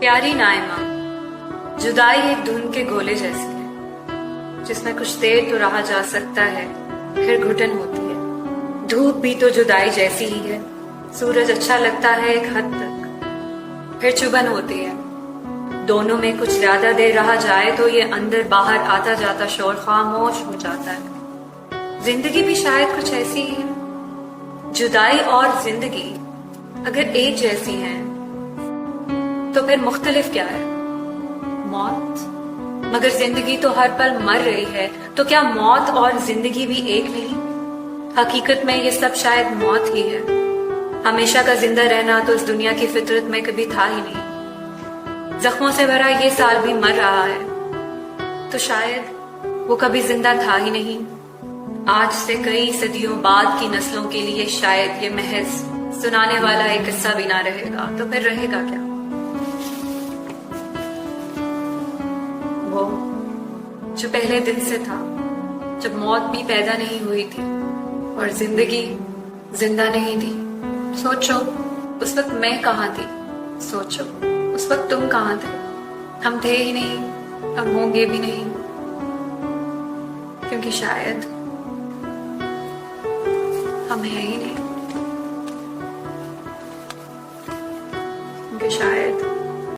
प्यारी नाइमा, जुदाई एक धुन के गोले जैसी है जिसमें कुछ देर तो रहा जा सकता है, फिर घुटन होती है। धूप भी तो जुदाई जैसी ही है, सूरज अच्छा लगता है एक हद तक, फिर चुभन होती है। दोनों में कुछ ज्यादा देर रहा जाए तो ये अंदर बाहर आता जाता शोर खामोश हो जाता है। जिंदगी भी शायद कुछ ऐसी ही है। जुदाई और जिंदगी अगर एक जैसी हैं तो फिर मुख्तलिफ क्या है? मौत। मगर जिंदगी तो हर पल मर रही है, तो क्या मौत और जिंदगी भी एक नहीं? हकीकत में ये सब शायद मौत ही है। हमेशा का जिंदा रहना तो इस दुनिया की फितरत में कभी था ही नहीं। जख्मों से भरा ये साल भी मर रहा है, तो शायद वो कभी जिंदा था ही नहीं। आज से कई सदियों बाद की नस्लों के लिए शायद ये महज सुनाने वाला एक किस्सा भी ना रहेगा, तो फिर रहेगा क्या? वो जो पहले दिन से था, जब मौत भी पैदा नहीं हुई थी और जिंदगी जिंदा नहीं थी। सोचो उस वक्त मैं कहाँ थी, सोचो उस वक्त तुम कहाँ थे। हम थे ही नहीं, हम होंगे भी नहीं, क्योंकि शायद हम हैं ही नहीं।